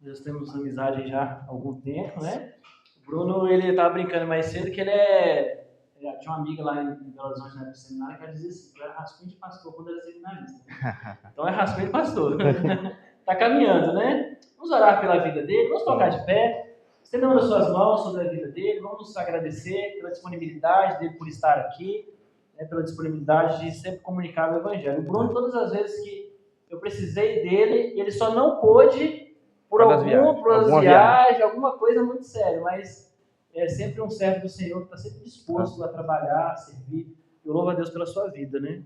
Nós temos amizade já há algum tempo, né? O Bruno, ele estava brincando mais cedo que ele tinha uma amiga lá em Belo Horizonte, na época do seminário, que ela dizia assim, que era rascunho de pastor quando era seminarista. Então é rascunho de pastor. Tá caminhando, né? Vamos orar pela vida dele, vamos colocar de pé, estendendo as suas mãos sobre a vida dele, vamos agradecer pela disponibilidade dele por estar aqui, né, pela disponibilidade de sempre comunicar o Evangelho. O Bruno, todas as vezes que eu precisei dele, ele só não pôde por alguma viagem, alguma coisa muito séria, mas é sempre um servo do Senhor que está sempre disposto a trabalhar, a servir. Eu louvo a Deus pela sua vida, né?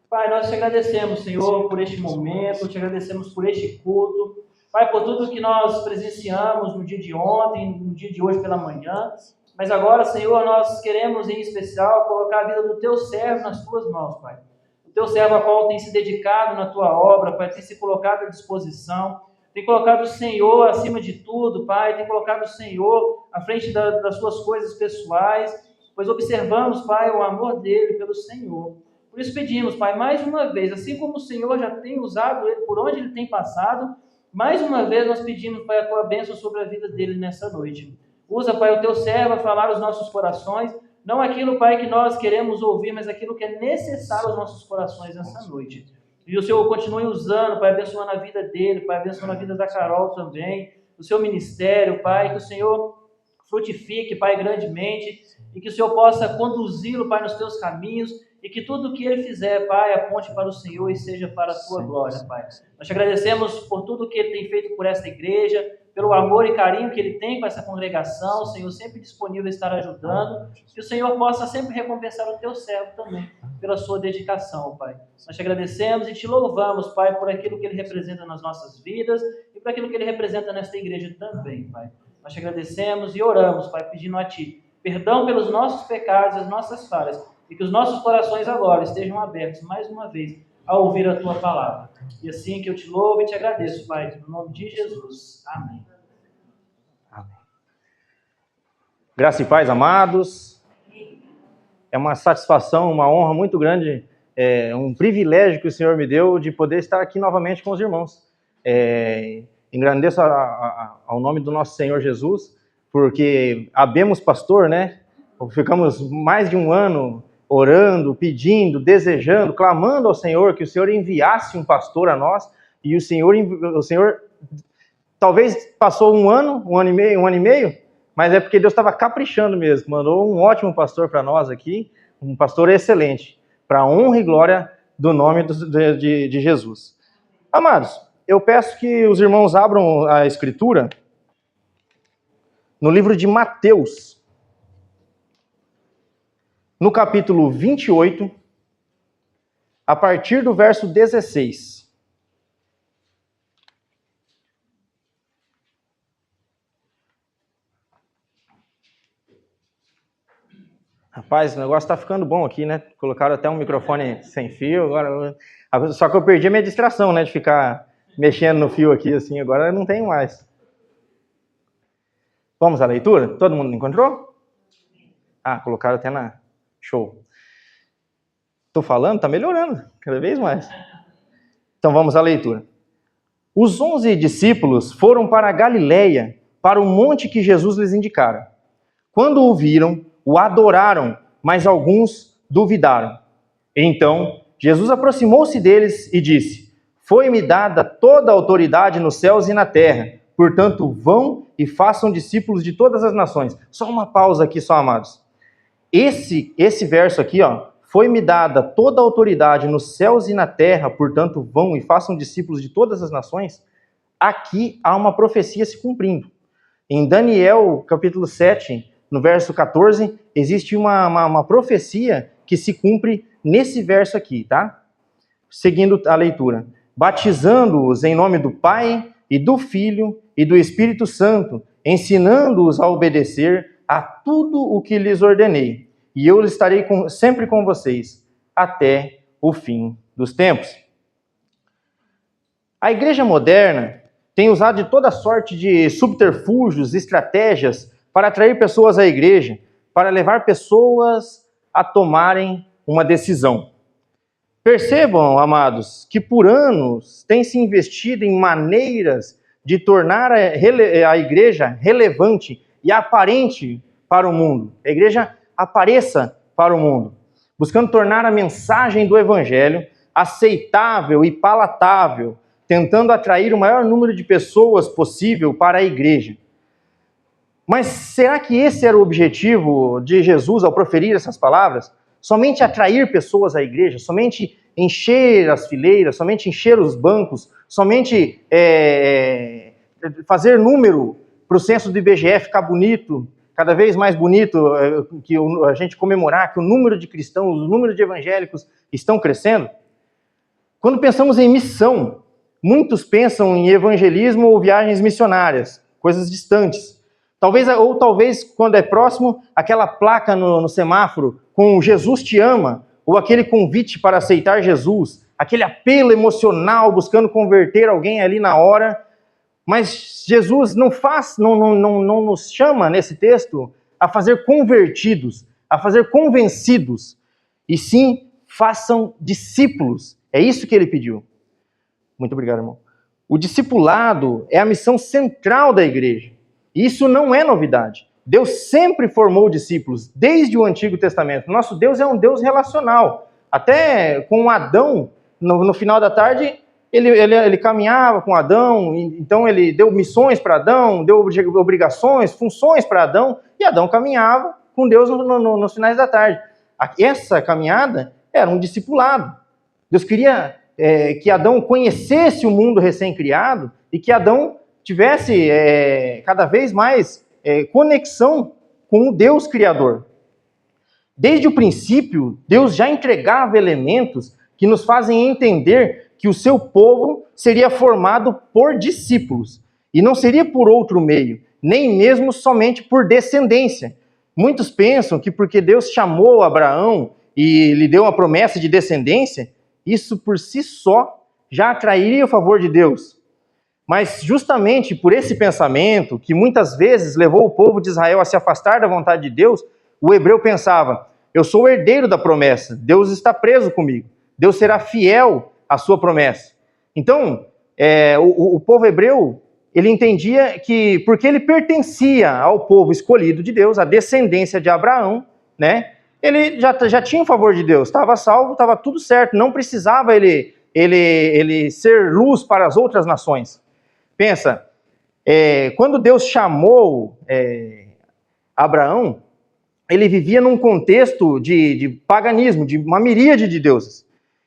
Pai, nós te agradecemos, Senhor, por este momento, te agradecemos por este culto. Pai, por tudo que nós presenciamos no dia de ontem, no dia de hoje pela manhã. Mas agora, Senhor, nós queremos em especial colocar a vida do teu servo nas tuas mãos, Pai. O teu servo a qual tem se dedicado na tua obra, Pai, tem se colocado à disposição, tem colocado o Senhor acima de tudo, Pai, tem colocado o Senhor à frente das suas coisas pessoais, pois observamos, Pai, o amor dele pelo Senhor. Por isso pedimos, Pai, mais uma vez, assim como o Senhor já tem usado ele por onde ele tem passado, mais uma vez nós pedimos, Pai, a tua bênção sobre a vida dele nessa noite. Usa, Pai, o teu servo a falar os nossos corações, não aquilo, Pai, que nós queremos ouvir, mas aquilo que é necessário aos nossos corações nessa noite. E o Senhor continue usando, Pai, abençoando a vida dele, Pai, abençoando a vida da Carol também, o seu ministério, Pai, que o Senhor frutifique, Pai, grandemente, e que o Senhor possa conduzi-lo, Pai, nos teus caminhos, e que tudo o que ele fizer, Pai, aponte para o Senhor e seja para a tua glória, Pai. Nós te agradecemos por tudo que ele tem feito por esta igreja, pelo amor e carinho que ele tem com essa congregação, o Senhor sempre disponível a estar ajudando, que o Senhor possa sempre recompensar o teu servo também, pela sua dedicação, Pai. Nós te agradecemos e te louvamos, Pai, por aquilo que ele representa nas nossas vidas e por aquilo que ele representa nesta igreja também, Pai. Nós te agradecemos e oramos, Pai, pedindo a Ti perdão pelos nossos pecados e as nossas falhas, e que os nossos corações agora estejam abertos, mais uma vez, a ouvir a Tua palavra. E assim que eu te louvo e te agradeço, Pai, no nome de Jesus. Amém. Amém. Graça e paz, amados. É uma satisfação, uma honra muito grande, um privilégio que o Senhor me deu de poder estar aqui novamente com os irmãos. Engrandeço ao nome do nosso Senhor Jesus, porque habemos pastor, né? Ficamos mais de um ano orando, pedindo, desejando, clamando ao Senhor que o Senhor enviasse um pastor a nós, e o Senhor talvez passou um ano e meio, mas é porque Deus estava caprichando mesmo, mandou um ótimo pastor para nós aqui, um pastor excelente, para a honra e glória do nome de Jesus. Amados, eu peço que os irmãos abram a Escritura no livro de Mateus, no capítulo 28, a partir do verso 16. Rapaz, o negócio tá ficando bom aqui, né? Colocaram até um microfone sem fio, agora... Só que eu perdi a minha distração, né? De ficar mexendo no fio aqui, assim, agora eu não tenho mais. Vamos à leitura? Todo mundo encontrou? Ah, colocaram até na... Show. Tô falando, tá melhorando, cada vez mais. Então vamos à leitura. Os 11 discípulos foram para a Galileia, para o monte que Jesus lhes indicara. Quando o viram, o adoraram, mas alguns duvidaram. Então, Jesus aproximou-se deles e disse: Foi-me dada toda a autoridade nos céus e na terra. Portanto, vão e façam discípulos de todas as nações. Só uma pausa aqui, só, amados. Esse verso aqui, ó, foi-me dada toda a autoridade nos céus e na terra, portanto, vão e façam discípulos de todas as nações. Aqui há uma profecia se cumprindo. Em Daniel, capítulo 7, no verso 14, existe uma profecia que se cumpre nesse verso aqui, tá? Seguindo a leitura. Batizando-os em nome do Pai e do Filho e do Espírito Santo, ensinando-os a obedecer a tudo o que lhes ordenei. E eu estarei sempre com vocês, até o fim dos tempos. A igreja moderna tem usado de toda sorte de subterfúgios, estratégias para atrair pessoas à igreja, para levar pessoas a tomarem uma decisão. Percebam, amados, que por anos tem se investido em maneiras de tornar a igreja relevante e aparente para o mundo. A igreja apareça para o mundo, buscando tornar a mensagem do evangelho aceitável e palatável, tentando atrair o maior número de pessoas possível para a igreja. Mas será que esse era o objetivo de Jesus ao proferir essas palavras? Somente atrair pessoas à igreja? Somente encher as fileiras? Somente encher os bancos? Somente fazer número para o censo do IBGE ficar bonito, cada vez mais bonito, que a gente comemorar que o número de cristãos, o número de evangélicos estão crescendo? Quando pensamos em missão, muitos pensam em evangelismo ou viagens missionárias, coisas distantes. Talvez, quando é próximo, aquela placa no semáforo com Jesus te ama, ou aquele convite para aceitar Jesus, aquele apelo emocional buscando converter alguém ali na hora. Mas Jesus não nos chama nesse texto a fazer convertidos, a fazer convencidos, e sim façam discípulos. É isso que ele pediu. Muito obrigado, irmão. O discipulado é a missão central da igreja. Isso não é novidade. Deus sempre formou discípulos, desde o Antigo Testamento. Nosso Deus é um Deus relacional. Até com Adão, no final da tarde, ele caminhava com Adão, então ele deu missões para Adão, deu obrigações, funções para Adão, e Adão caminhava com Deus nos finais da tarde. Essa caminhada era um discipulado. Deus queria que Adão conhecesse o mundo recém-criado e que Adão tivesse cada vez mais conexão com o Deus Criador. Desde o princípio, Deus já entregava elementos que nos fazem entender que o seu povo seria formado por discípulos, e não seria por outro meio, nem mesmo somente por descendência. Muitos pensam que porque Deus chamou Abraão e lhe deu uma promessa de descendência, isso por si só já atrairia o favor de Deus. Mas justamente por esse pensamento, que muitas vezes levou o povo de Israel a se afastar da vontade de Deus, o hebreu pensava: eu sou o herdeiro da promessa, Deus está preso comigo, Deus será fiel à sua promessa. Então, o povo hebreu, ele entendia que, porque ele pertencia ao povo escolhido de Deus, a descendência de Abraão, né, ele já tinha o favor de Deus, estava salvo, estava tudo certo, não precisava ele ser luz para as outras nações. Pensa, quando Deus chamou Abraão, ele vivia num contexto de paganismo, de uma miríade de deuses.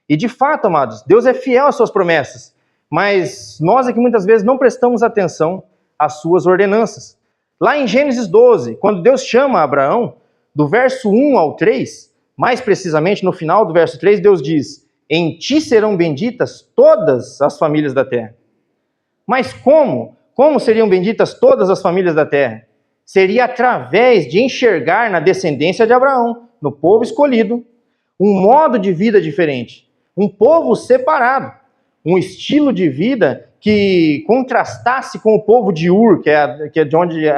E de fato, amados, Deus é fiel às suas promessas, mas nós é que muitas vezes não prestamos atenção às suas ordenanças. Lá em Gênesis 12, quando Deus chama Abraão, do verso 1 ao 3, mais precisamente no final do verso 3, Deus diz: em ti serão benditas todas as famílias da terra. Mas como? Como seriam benditas todas as famílias da terra? Seria através de enxergar na descendência de Abraão, no povo escolhido, um modo de vida diferente, um povo separado, um estilo de vida que contrastasse com o povo de Ur, que é de onde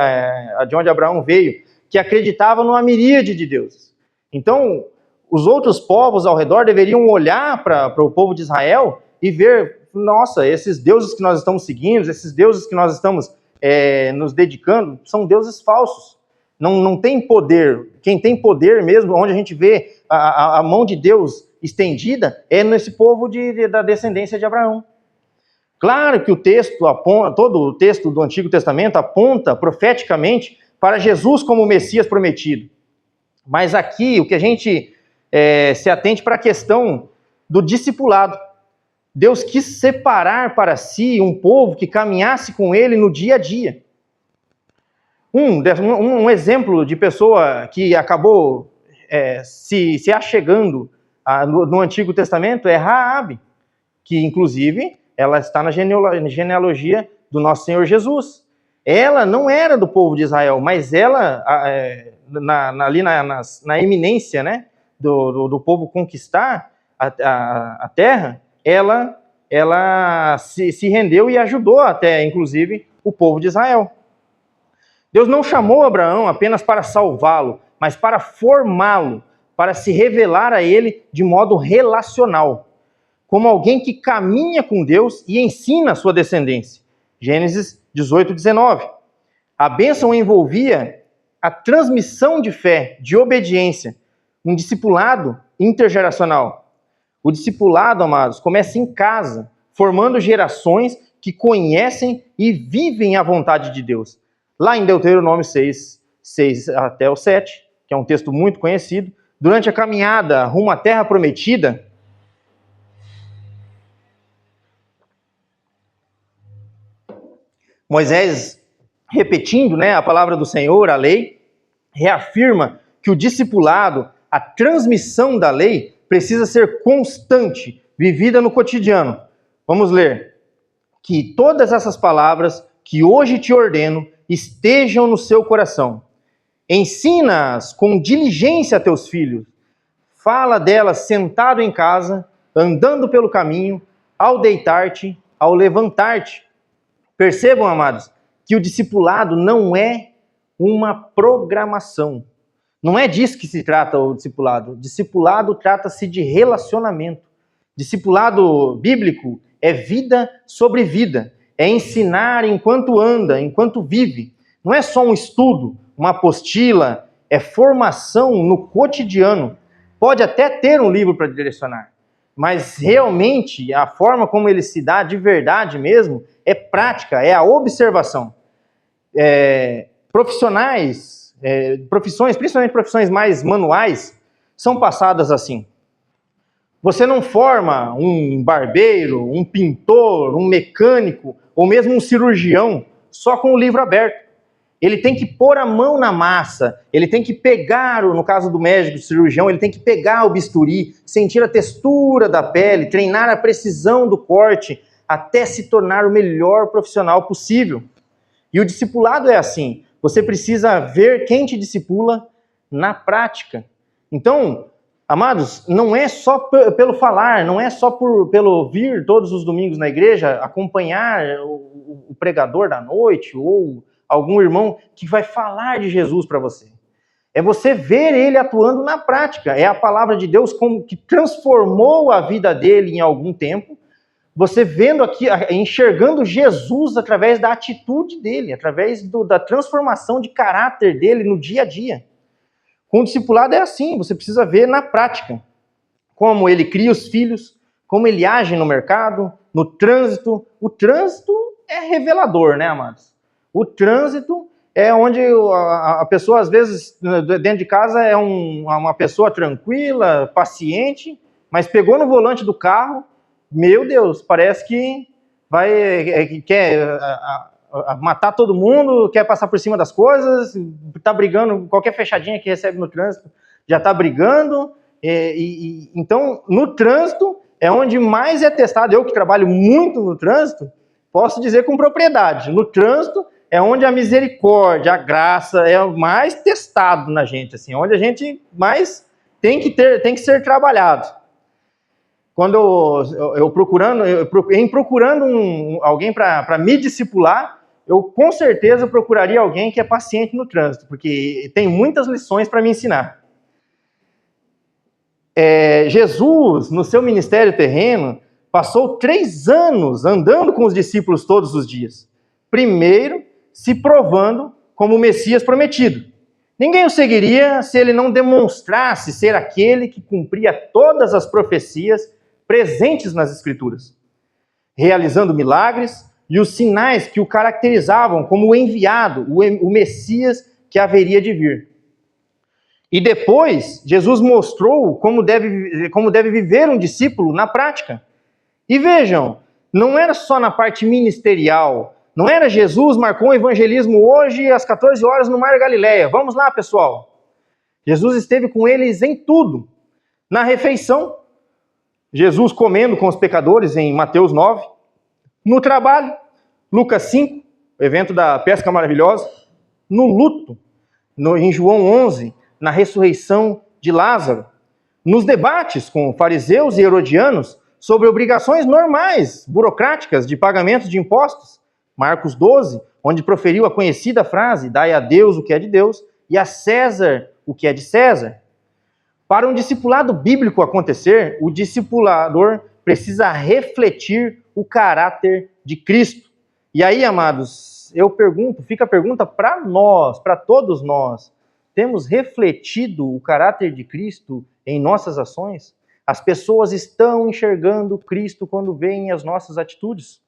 Abraão veio, que acreditava numa miríade de deuses. Então, os outros povos ao redor deveriam olhar para o povo de Israel e ver: nossa, esses deuses que nós estamos seguindo, esses deuses que nós estamos nos dedicando, são deuses falsos. Não tem poder. Quem tem poder mesmo, onde a gente vê a mão de Deus estendida, é nesse povo da descendência de Abraão. Claro que todo o texto do Antigo Testamento aponta profeticamente para Jesus como o Messias prometido. Mas aqui, o que a gente se atente para a questão do discipulado. Deus quis separar para si um povo que caminhasse com ele no dia a dia. Um exemplo de pessoa que acabou se achegando no Antigo Testamento é Raabe, que inclusive ela está na genealogia do nosso Senhor Jesus. Ela não era do povo de Israel, mas ela, ali na eminência, né, do povo conquistar a terra, ela se rendeu e ajudou até, inclusive, o povo de Israel. Deus não chamou Abraão apenas para salvá-lo, mas para formá-lo, para se revelar a ele de modo relacional, como alguém que caminha com Deus e ensina a sua descendência. Gênesis 18, 19. A bênção envolvia a transmissão de fé, de obediência, um discipulado intergeracional. O discipulado, amados, começa em casa, formando gerações que conhecem e vivem a vontade de Deus. Lá em Deuteronômio 6 até o 7, que é um texto muito conhecido, durante a caminhada rumo à terra prometida, Moisés, repetindo, a palavra do Senhor, a lei, reafirma que o discipulado, a transmissão da lei, precisa ser constante, vivida no cotidiano. Vamos ler. Que todas essas palavras que hoje te ordeno estejam no seu coração. Ensina-as com diligência a teus filhos. Fala delas sentado em casa, andando pelo caminho, ao deitar-te, ao levantar-te. Percebam, amados, que o discipulado não é uma programação. Não é disso que se trata o discipulado. Discipulado trata-se de relacionamento. Discipulado bíblico é vida sobre vida. É ensinar enquanto anda, enquanto vive. Não é só um estudo, uma apostila, é formação no cotidiano. Pode até ter um livro para direcionar, mas realmente a forma como ele se dá de verdade mesmo é prática, é a observação. Profissões, principalmente profissões mais manuais, são passadas assim. Você não forma um barbeiro, um pintor, um mecânico, ou mesmo um cirurgião só com o livro aberto. Ele tem que pôr a mão na massa, ele tem que pegar, no caso do médico, do cirurgião, ele tem que pegar o bisturi, sentir a textura da pele, treinar a precisão do corte, até se tornar o melhor profissional possível. E o discipulado é assim, você precisa ver quem te discipula na prática. Então, amados, não é só pelo falar, não é só pelo vir todos os domingos na igreja, acompanhar o pregador da noite, ou algum irmão que vai falar de Jesus para você. É você ver ele atuando na prática. É a palavra de Deus que transformou a vida dele em algum tempo. Você vendo aqui, enxergando Jesus através da atitude dele, através da transformação de caráter dele no dia a dia. Com o discipulado é assim, você precisa ver na prática. Como ele cria os filhos, como ele age no mercado, no trânsito. O trânsito é revelador, né, amados? O trânsito é onde a pessoa, às vezes, dentro de casa é uma pessoa tranquila, paciente, mas pegou no volante do carro, meu Deus, parece que quer matar todo mundo, quer passar por cima das coisas, está brigando, qualquer fechadinha que recebe no trânsito já está brigando. Então, no trânsito é onde mais é testado. Eu que trabalho muito no trânsito, posso dizer com propriedade, no trânsito é onde a misericórdia, a graça é o mais testado na gente, assim, onde a gente mais tem que ser trabalhado. Quando procurando alguém para me discipular, eu com certeza procuraria alguém que é paciente no trânsito, porque tem muitas lições para me ensinar. Jesus, no seu ministério terreno, passou 3 anos andando com os discípulos todos os dias. Primeiro, se provando como o Messias prometido. Ninguém o seguiria se ele não demonstrasse ser aquele que cumpria todas as profecias presentes nas Escrituras, realizando milagres e os sinais que o caracterizavam como o enviado, o Messias que haveria de vir. E depois, Jesus mostrou como deve viver um discípulo na prática. E vejam, não era só na parte ministerial. Não era Jesus marcou um evangelismo hoje às 14 horas no Mar da Galileia. Vamos lá, pessoal. Jesus esteve com eles em tudo. Na refeição, Jesus comendo com os pecadores em Mateus 9. No trabalho, Lucas 5, o evento da pesca maravilhosa. No luto, em João 11, na ressurreição de Lázaro. Nos debates com fariseus e herodianos sobre obrigações normais, burocráticas, de pagamento de impostos. Marcos 12, onde proferiu a conhecida frase, dai a Deus o que é de Deus e a César o que é de César. Para um discipulado bíblico acontecer, o discipulador precisa refletir o caráter de Cristo. E aí, amados, fica a pergunta para nós, para todos nós. Temos refletido o caráter de Cristo em nossas ações? As pessoas estão enxergando Cristo quando veem as nossas atitudes?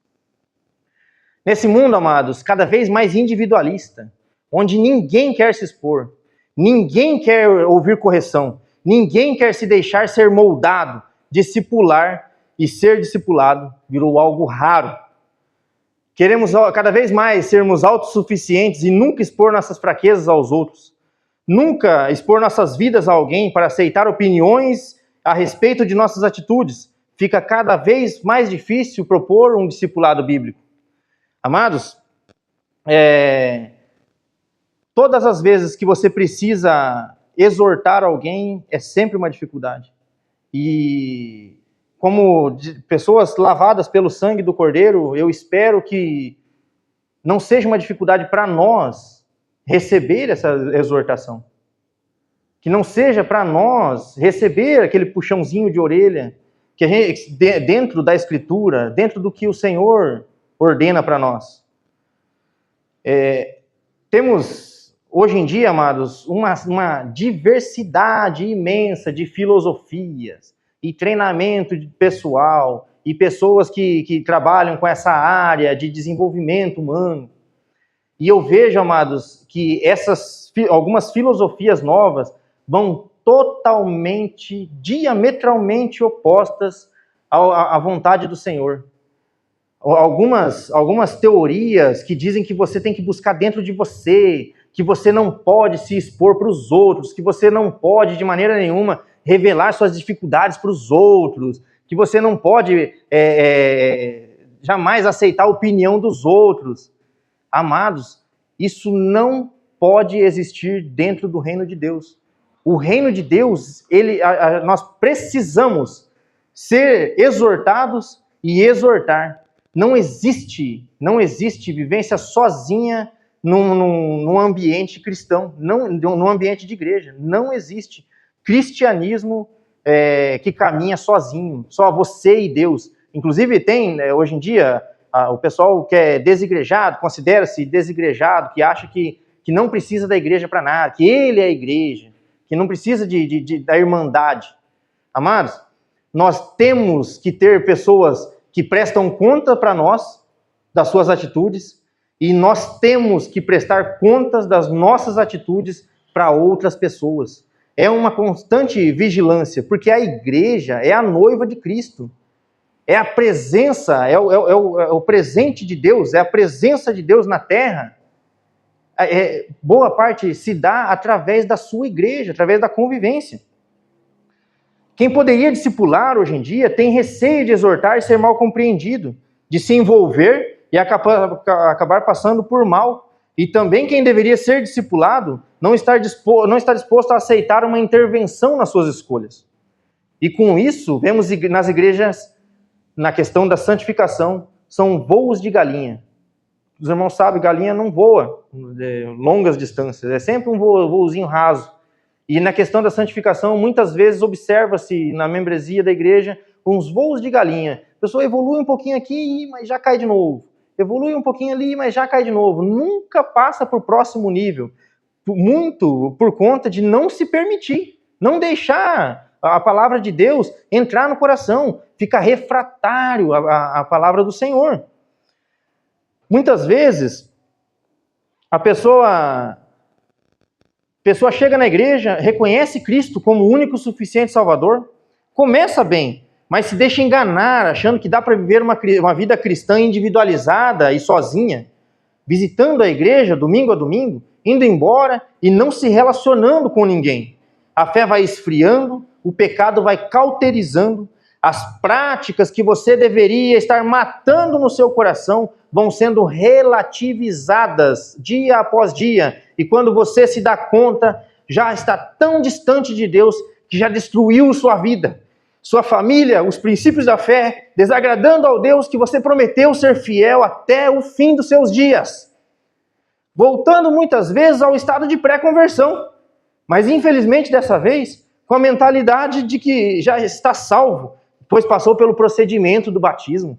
Nesse mundo, amados, cada vez mais individualista, onde ninguém quer se expor, ninguém quer ouvir correção, ninguém quer se deixar ser moldado, discipular e ser discipulado virou algo raro. Queremos cada vez mais sermos autossuficientes e nunca expor nossas fraquezas aos outros. Nunca expor nossas vidas a alguém para aceitar opiniões a respeito de nossas atitudes. Fica cada vez mais difícil propor um discipulado bíblico. Amados, todas as vezes que você precisa exortar alguém, é sempre uma dificuldade. E como pessoas lavadas pelo sangue do Cordeiro, eu espero que não seja uma dificuldade para nós receber essa exortação. Que não seja para nós receber aquele puxãozinho de orelha que a gente, dentro da Escritura, dentro do que o Senhor ordena para nós. Temos, hoje em dia, amados, uma diversidade imensa de filosofias e treinamento pessoal e pessoas que trabalham com essa área de desenvolvimento humano. E eu vejo, amados, que algumas filosofias novas vão totalmente, diametralmente opostas à vontade do Senhor. Algumas teorias que dizem que você tem que buscar dentro de você, que você não pode se expor para os outros, que você não pode, de maneira nenhuma, revelar suas dificuldades para os outros, que você não pode jamais aceitar a opinião dos outros. Amados, isso não pode existir dentro do reino de Deus. O reino de Deus, nós precisamos ser exortados e exortar. Não existe vivência sozinha num ambiente cristão, num ambiente de igreja. Não existe cristianismo que caminha sozinho, só você e Deus. Inclusive tem, hoje em dia, o pessoal que é desigrejado, considera-se desigrejado, que acha que não precisa da igreja para nada, que ele é a igreja, que não precisa da irmandade. Amados, nós temos que ter pessoas que prestam conta para nós das suas atitudes e nós temos que prestar contas das nossas atitudes para outras pessoas. É uma constante vigilância, porque a igreja é a noiva de Cristo. É a presença, é o presente de Deus, é a presença de Deus na terra. Boa parte se dá através da sua igreja, através da convivência. Quem poderia discipular hoje em dia tem receio de exortar e ser mal compreendido, de se envolver e acabar passando por mal. E também quem deveria ser discipulado não está disposto a aceitar uma intervenção nas suas escolhas. E com isso, vemos nas igrejas, na questão da santificação, são voos de galinha. Os irmãos sabem, galinha não voa longas distâncias, é sempre um voozinho raso. E na questão da santificação, muitas vezes observa-se na membresia da igreja uns voos de galinha. A pessoa evolui um pouquinho aqui, mas já cai de novo. Evolui um pouquinho ali, mas já cai de novo. Nunca passa para o próximo nível. Muito por conta de não se permitir, não deixar a palavra de Deus entrar no coração, fica refratário à palavra do Senhor. Muitas vezes, a pessoa chega na igreja, reconhece Cristo como o único suficiente Salvador, começa bem, mas se deixa enganar, achando que dá para viver uma vida cristã individualizada e sozinha, visitando a igreja domingo a domingo, indo embora e não se relacionando com ninguém. A fé vai esfriando, o pecado vai cauterizando, as práticas que você deveria estar matando no seu coração vão sendo relativizadas dia após dia. E quando você se dá conta, já está tão distante de Deus que já destruiu sua vida, sua família, os princípios da fé, desagradando ao Deus que você prometeu ser fiel até o fim dos seus dias. Voltando muitas vezes ao estado de pré-conversão, mas infelizmente dessa vez com a mentalidade de que já está salvo, pois passou pelo procedimento do batismo.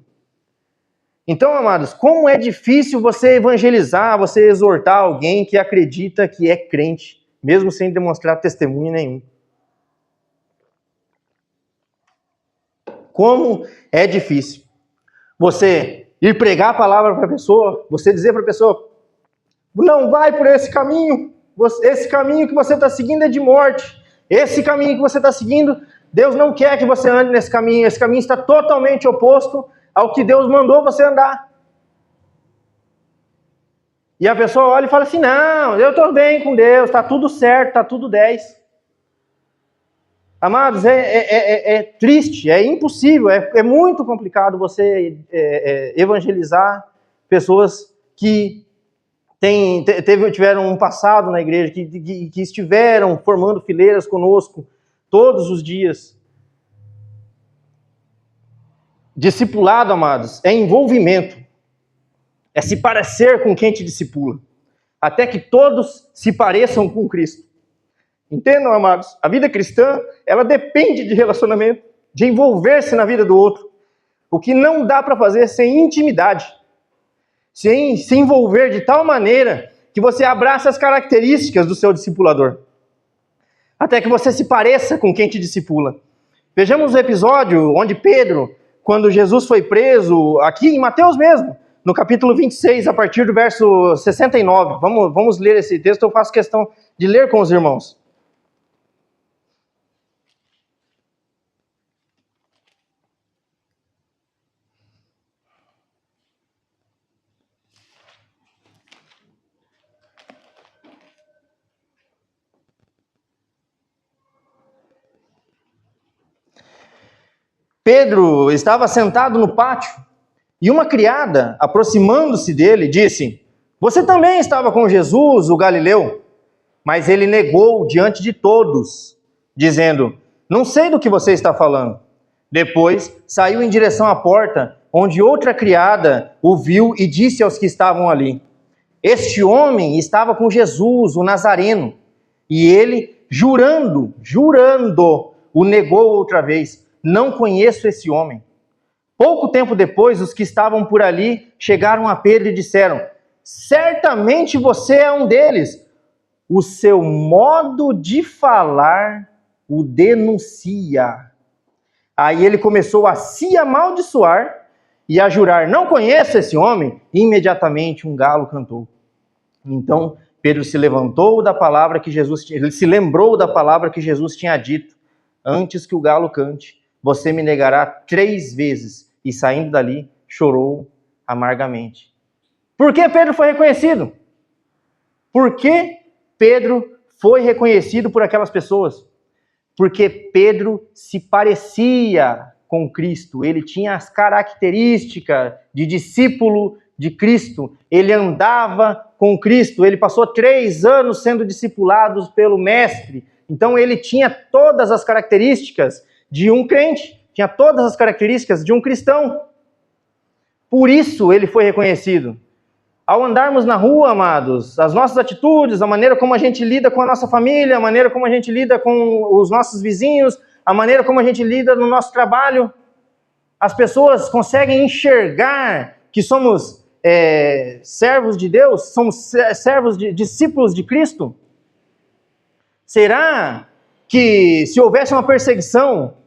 Então, amados, como é difícil você evangelizar, você exortar alguém que acredita que é crente, mesmo sem demonstrar testemunho nenhum. Como é difícil você ir pregar a palavra para a pessoa, você dizer para a pessoa, não vai por esse caminho que você está seguindo é de morte, esse caminho que você está seguindo, Deus não quer que você ande nesse caminho, esse caminho está totalmente oposto ao que Deus mandou você andar. E a pessoa olha e fala assim, não, eu estou bem com Deus, está tudo certo, está tudo 10. Amados, é triste, é impossível, é muito complicado você evangelizar pessoas que tiveram um passado na igreja, que estiveram formando fileiras conosco todos os dias. Discipulado, amados, é envolvimento, é se parecer com quem te discipula, até que todos se pareçam com Cristo. Entendam, amados? A vida cristã, ela depende de relacionamento, de envolver-se na vida do outro. O que não dá para fazer sem intimidade. Sem se envolver de tal maneira que você abraça as características do seu discipulador. Até que você se pareça com quem te discipula. Vejamos o episódio onde Pedro, quando Jesus foi preso, aqui em Mateus mesmo, no capítulo 26, a partir do verso 69. Vamos ler esse texto, eu faço questão de ler com os irmãos. Pedro estava sentado no pátio e uma criada, aproximando-se dele, disse, você também estava com Jesus, o Galileu? Mas ele negou diante de todos, dizendo, não sei do que você está falando. Depois saiu em direção à porta, onde outra criada o viu e disse aos que estavam ali, este homem estava com Jesus, o Nazareno. E ele, jurando, o negou outra vez. Não conheço esse homem. Pouco tempo depois, os que estavam por ali chegaram a Pedro e disseram, certamente você é um deles. O seu modo de falar o denuncia. Aí ele começou a se amaldiçoar e a jurar, não conheço esse homem. E imediatamente um galo cantou. Então Pedro se levantou da palavra que Jesus tinha, ele se lembrou da palavra que Jesus tinha dito, antes que o galo cante, você me negará 3 vezes. E saindo dali, chorou amargamente. Por que Pedro foi reconhecido? Por que Pedro foi reconhecido por aquelas pessoas? Porque Pedro se parecia com Cristo. Ele tinha as características de discípulo de Cristo. Ele andava com Cristo. Ele passou 3 anos sendo discipulado pelo Mestre. Então ele tinha todas as características de um crente, tinha todas as características de um cristão. Por isso ele foi reconhecido. Ao andarmos na rua, amados, as nossas atitudes, a maneira como a gente lida com a nossa família, a maneira como a gente lida com os nossos vizinhos, a maneira como a gente lida no nosso trabalho, as pessoas conseguem enxergar que somos servos de Deus, somos servos de discípulos de Cristo? Será que se houvesse uma perseguição,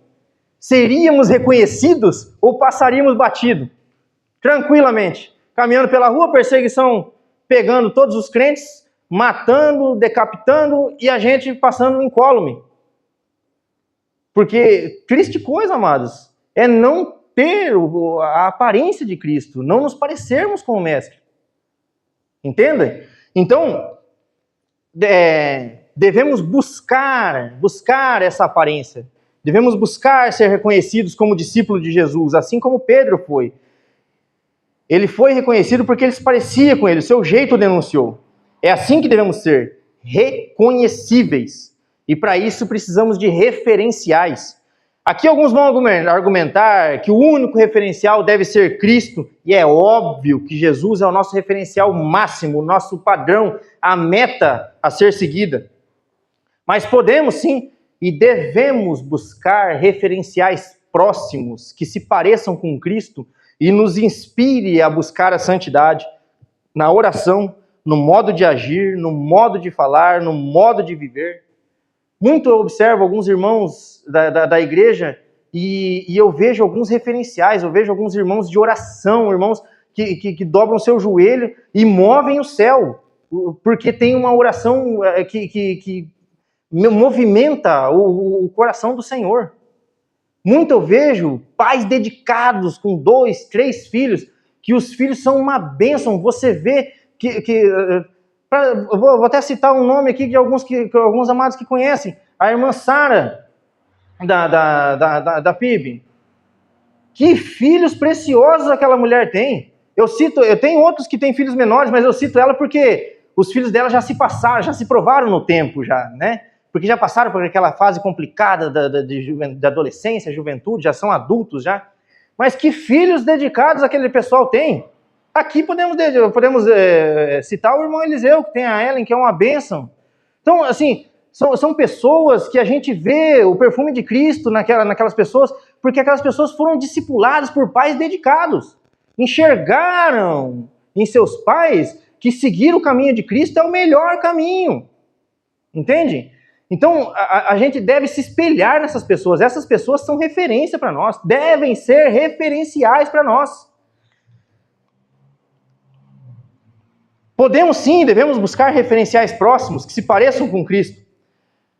seríamos reconhecidos ou passaríamos batido? Tranquilamente. Caminhando pela rua, perseguição pegando todos os crentes, matando, decapitando e a gente passando incólume. Porque triste coisa, amados, é não ter a aparência de Cristo, não nos parecermos com o Mestre. Entendem? Então, devemos buscar essa aparência. Devemos buscar ser reconhecidos como discípulos de Jesus, assim como Pedro foi. Ele foi reconhecido porque ele se parecia com ele, o seu jeito denunciou. É assim que devemos ser, reconhecíveis. E para isso precisamos de referenciais. Aqui alguns vão argumentar que o único referencial deve ser Cristo, e é óbvio que Jesus é o nosso referencial máximo, o nosso padrão, a meta a ser seguida. Mas podemos sim e devemos buscar referenciais próximos que se pareçam com Cristo, e nos inspire a buscar a santidade na oração, no modo de agir, no modo de falar, no modo de viver. Muito eu observo alguns irmãos da igreja e eu vejo alguns referenciais, eu vejo alguns irmãos de oração, irmãos que dobram seu joelho e movem o céu, porque tem uma oração que movimenta o coração do Senhor. Muito eu vejo pais dedicados com 2, 3 filhos, que os filhos são uma bênção. Você vê eu vou até citar um nome aqui de alguns amados que conhecem. A irmã Sara, da PIB. Que filhos preciosos aquela mulher tem. Eu tenho outros que têm filhos menores, mas eu cito ela porque os filhos dela já se passaram, já se provaram no tempo, já, né? Porque já passaram por aquela fase complicada da adolescência, juventude, já são adultos já. Mas que filhos dedicados aquele pessoal tem. Aqui podemos citar o irmão Eliseu, que tem a Ellen, que é uma bênção. Então, assim, são pessoas que a gente vê o perfume de Cristo naquelas pessoas, porque aquelas pessoas foram discipuladas por pais dedicados. Enxergaram em seus pais que seguir o caminho de Cristo é o melhor caminho. Entende? Então, a gente deve se espelhar nessas pessoas. Essas pessoas são referência para nós, devem ser referenciais para nós. Podemos sim, devemos buscar referenciais próximos que se pareçam com Cristo.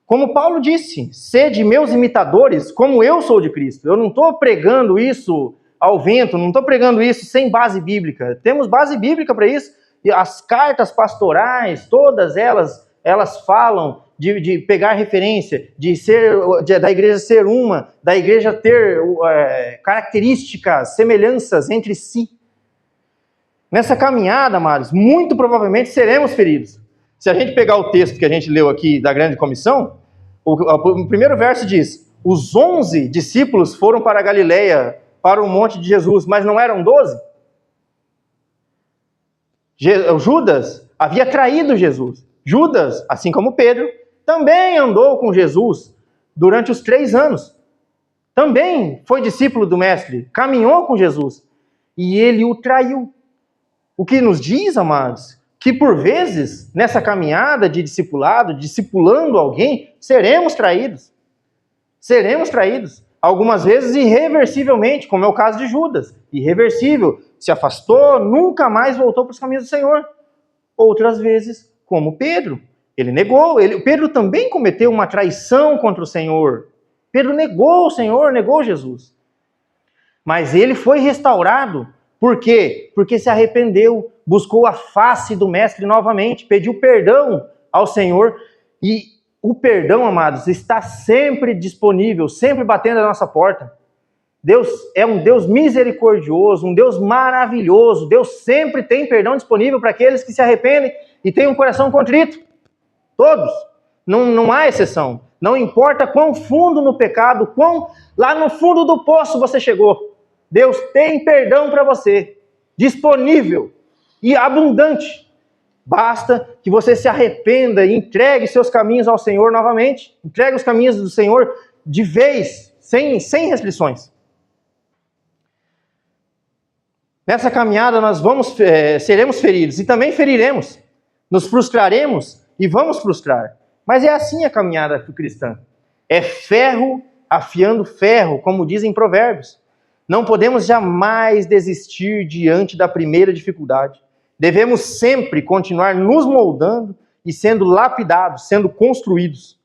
Como Paulo disse, sede meus imitadores, como eu sou de Cristo. Eu não estou pregando isso ao vento, não estou pregando isso sem base bíblica. Temos base bíblica para isso. E as cartas pastorais, todas elas falam de pegar referência, da igreja ser uma, da igreja ter características, semelhanças entre si. Nessa caminhada, amados, muito provavelmente seremos feridos. Se a gente pegar o texto que a gente leu aqui da grande comissão, o primeiro verso diz: os 11 discípulos foram para a Galileia, para o monte de Jesus, mas não eram 12? Judas havia traído Jesus. Judas, assim como Pedro, também andou com Jesus durante os 3 anos. Também foi discípulo do Mestre, caminhou com Jesus. E ele o traiu. O que nos diz, amados, que por vezes, nessa caminhada de discipulado, discipulando alguém, seremos traídos. Seremos traídos. Algumas vezes irreversivelmente, como é o caso de Judas. Irreversível. Se afastou, nunca mais voltou para os caminhos do Senhor. Outras vezes, como Pedro. Ele negou. Pedro também cometeu uma traição contra o Senhor. Pedro negou o Senhor, negou Jesus. Mas ele foi restaurado. Por quê? Porque se arrependeu, buscou a face do Mestre novamente, pediu perdão ao Senhor. E o perdão, amados, está sempre disponível, sempre batendo à nossa porta. Deus é um Deus misericordioso, um Deus maravilhoso. Deus sempre tem perdão disponível para aqueles que se arrependem e têm um coração contrito. Todos. Não há exceção. Não importa quão fundo no pecado, quão lá no fundo do poço você chegou. Deus tem perdão para você, disponível e abundante. Basta que você se arrependa e entregue seus caminhos ao Senhor novamente. Entregue os caminhos do Senhor de vez, sem restrições. Nessa caminhada nós seremos feridos e também feriremos. Nos frustraremos e vamos frustrar. Mas é assim a caminhada cristã. É ferro afiando ferro, como dizem Provérbios. Não podemos jamais desistir diante da primeira dificuldade. Devemos sempre continuar nos moldando e sendo lapidados, sendo construídos.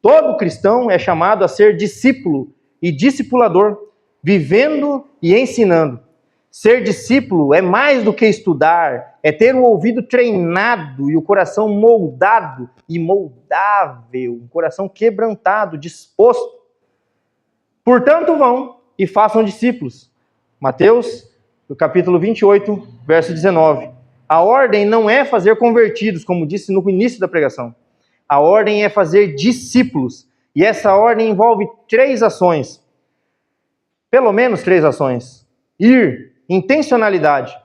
Todo cristão é chamado a ser discípulo e discipulador, vivendo e ensinando. Ser discípulo é mais do que estudar, é ter o ouvido treinado e o coração moldado e moldável, um coração quebrantado, disposto. Portanto, vão e façam discípulos. Mateus, no capítulo 28, verso 19. A ordem não é fazer convertidos, como disse no início da pregação. A ordem é fazer discípulos. E essa ordem envolve 3 ações. Pelo menos 3 ações. Ir, intencionalidade.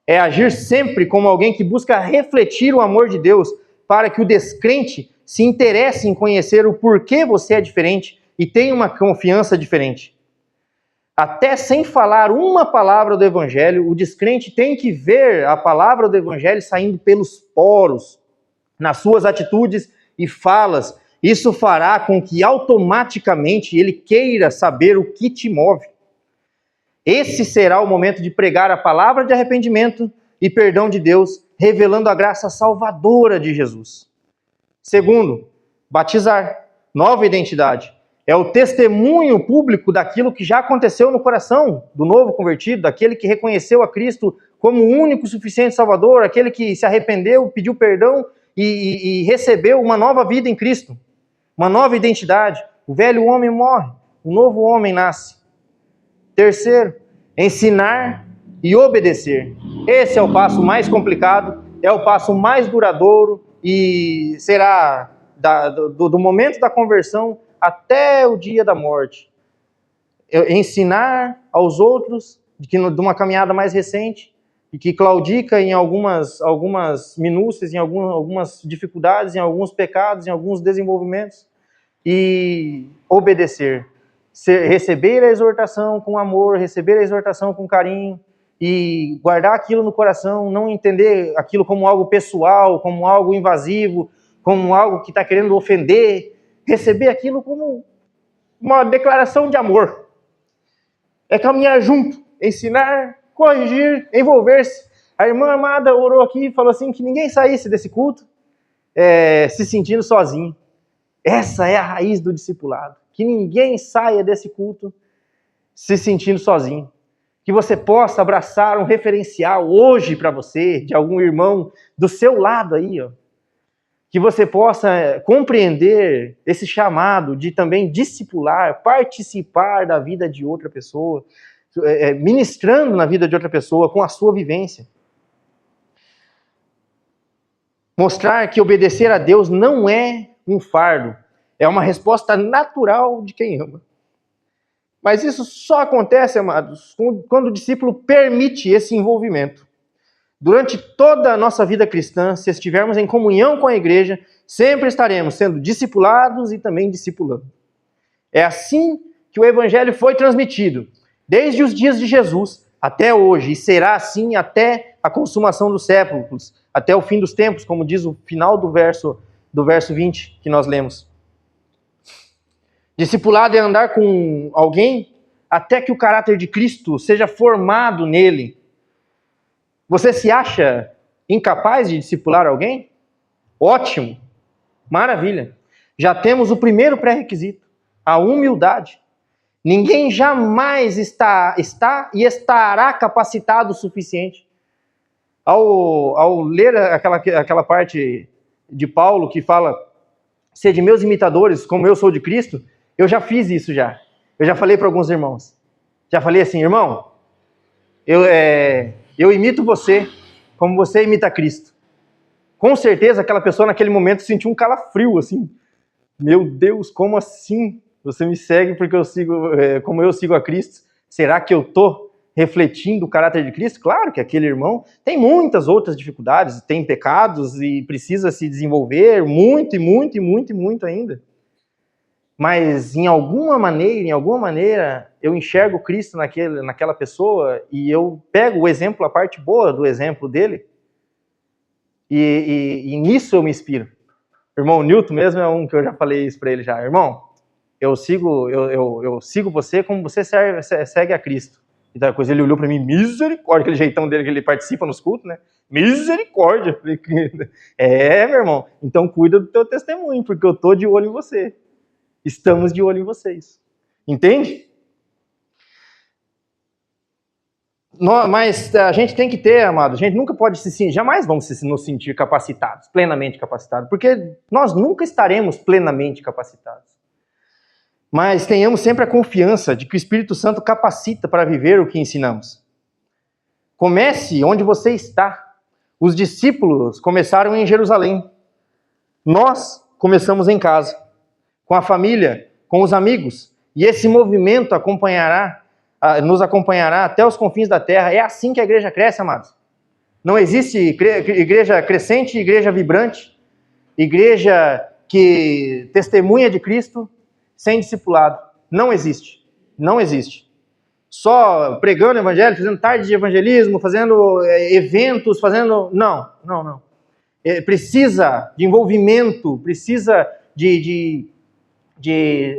É agir sempre como alguém que busca refletir o amor de Deus para que o descrente se interesse em conhecer o porquê você é diferente e tenha uma confiança diferente. Até sem falar uma palavra do Evangelho, o descrente tem que ver a palavra do Evangelho saindo pelos poros, nas suas atitudes e falas. Isso fará com que automaticamente ele queira saber o que te move. Esse será o momento de pregar a palavra de arrependimento e perdão de Deus, revelando a graça salvadora de Jesus. Segundo, batizar, nova identidade. É o testemunho público daquilo que já aconteceu no coração do novo convertido, daquele que reconheceu a Cristo como o único suficiente Salvador, aquele que se arrependeu, pediu perdão e recebeu uma nova vida em Cristo, uma nova identidade. O velho homem morre, o novo homem nasce. Terceiro, ensinar e obedecer. Esse é o passo mais complicado, é o passo mais duradouro e será do momento da conversão até o dia da morte. Ensinar aos outros, de uma caminhada mais recente, e que claudica em algumas minúcias, em algumas dificuldades, em alguns pecados, em alguns desenvolvimentos, e obedecer. Receber a exortação com amor, receber a exortação com carinho, e guardar aquilo no coração, não entender aquilo como algo pessoal, como algo invasivo, como algo que está querendo ofender, receber aquilo como uma declaração de amor. É caminhar junto, ensinar, corrigir, envolver-se. A irmã amada orou aqui e falou assim, que ninguém saísse desse culto se sentindo sozinho. Essa é a raiz do discipulado. Que ninguém saia desse culto se sentindo sozinho. Que você possa abraçar um referencial hoje para você, de algum irmão do seu lado aí, ó. Que você possa compreender esse chamado de também discipular, participar da vida de outra pessoa, ministrando na vida de outra pessoa com a sua vivência. Mostrar que obedecer a Deus não é um fardo, é uma resposta natural de quem ama. Mas isso só acontece, amados, quando o discípulo permite esse envolvimento. Durante toda a nossa vida cristã, se estivermos em comunhão com a igreja, sempre estaremos sendo discipulados e também discipulando. É assim que o evangelho foi transmitido, desde os dias de Jesus até hoje, e será assim até a consumação dos séculos, até o fim dos tempos, como diz o final do verso 20 que nós lemos. Discipulado é andar com alguém até que o caráter de Cristo seja formado nele. Você se acha incapaz de discipular alguém? Ótimo, maravilha. Já temos o primeiro pré-requisito, a humildade. Ninguém jamais está e estará capacitado o suficiente. Ao ler aquela parte de Paulo que fala, sede meus imitadores, como eu sou de Cristo, eu já fiz isso já. Eu já falei para alguns irmãos. Já falei assim, irmão, eu imito você como você imita Cristo. Com certeza aquela pessoa naquele momento sentiu um calafrio, assim. Meu Deus, como assim? Você me segue porque eu sigo, como eu sigo a Cristo? Será que eu estou refletindo o caráter de Cristo? Claro que aquele irmão tem muitas outras dificuldades, tem pecados e precisa se desenvolver muito ainda. Mas em alguma maneira, eu enxergo Cristo naquela pessoa e eu pego o exemplo, a parte boa do exemplo dele, e nisso eu me inspiro. O irmão Newton mesmo é um que eu já falei isso para ele já. Irmão, eu sigo você como você segue a Cristo. E tal coisa, ele olhou para mim, misericórdia, aquele jeitão dele que ele participa nos cultos, né? Misericórdia. Meu irmão, então cuida do teu testemunho, porque eu tô de olho em você. Estamos de olho em vocês. Entende? Mas a gente tem que ter, amado, a gente nunca pode jamais vamos nos sentir capacitados, plenamente capacitados, porque nós nunca estaremos plenamente capacitados. Mas tenhamos sempre a confiança de que o Espírito Santo capacita para viver o que ensinamos. Comece onde você está. Os discípulos começaram em Jerusalém. Nós começamos em casa, com a família, com os amigos. E esse movimento nos acompanhará até os confins da terra. É assim que a igreja cresce, amados. Não existe igreja crescente, igreja vibrante, igreja que testemunha de Cristo sem discipulado. Não existe. Não existe. só pregando evangelho, fazendo tarde de evangelismo, fazendo eventos, fazendo... Não. Precisa de envolvimento, precisa de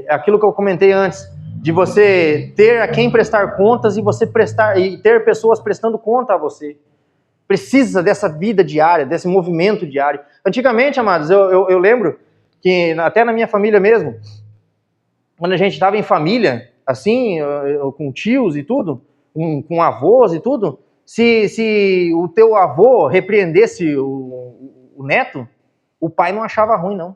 aquilo que eu comentei antes, de você ter a quem prestar contas e ter pessoas prestando conta a você. Precisa dessa vida diária, desse movimento diário. Antigamente, amados, eu lembro que até na minha família mesmo, quando a gente estava em família, assim, com tios e tudo, com avós e tudo, se o teu avô repreendesse o neto, o pai não achava ruim, não.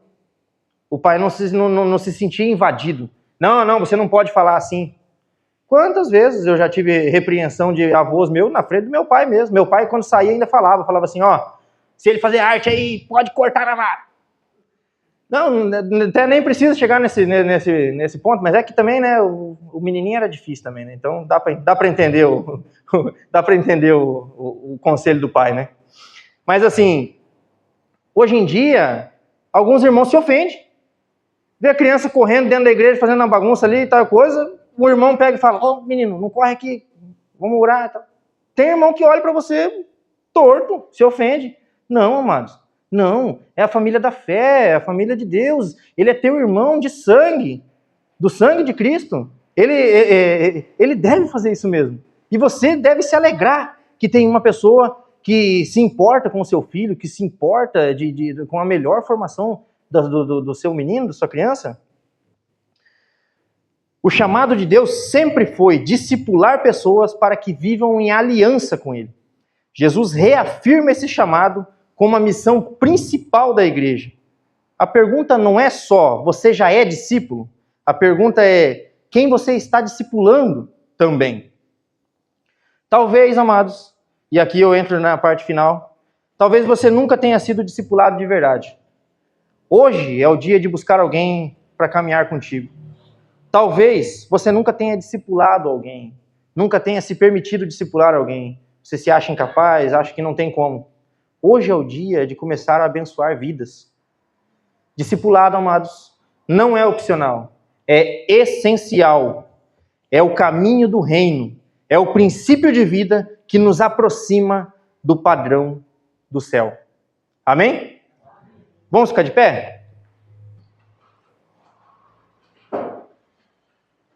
O pai não se sentia invadido. Não, você não pode falar assim. Quantas vezes eu já tive repreensão de avós meus na frente do meu pai mesmo. Meu pai, quando saía, ainda falava assim, ó, se ele fazer arte aí, pode cortar na vara. Não, até nem precisa chegar nesse ponto, mas é que também, né, o menininho era difícil também, né? Então dá para entender o conselho do pai, né? Mas assim, hoje em dia, alguns irmãos se ofendem. Vê a criança correndo dentro da igreja, fazendo uma bagunça ali e tal coisa, o irmão pega e fala, ô menino, não corre aqui, vamos orar e tal. Tem irmão que olha para você torto, se ofende. Não, amados, não, é a família da fé, é a família de Deus, ele é teu irmão de sangue, do sangue de Cristo. Ele deve fazer isso mesmo. E você deve se alegrar que tem uma pessoa que se importa com o seu filho, que se importa com a melhor formação do seu menino, da sua criança. O chamado de Deus sempre foi discipular pessoas para que vivam em aliança com Ele. Jesus reafirma esse chamado como a missão principal da igreja. A pergunta não é só, você já é discípulo? A pergunta é, quem você está discipulando também? Talvez, amados, e aqui eu entro na parte final, talvez você nunca tenha sido discipulado de verdade. Hoje é o dia de buscar alguém para caminhar contigo. Talvez você nunca tenha discipulado alguém, nunca tenha se permitido discipular alguém. Você se acha incapaz, acha que não tem como. Hoje é o dia de começar a abençoar vidas. Discipulado, amados, não é opcional, é essencial. É o caminho do reino, é o princípio de vida que nos aproxima do padrão do céu. Amém? Vamos ficar de pé?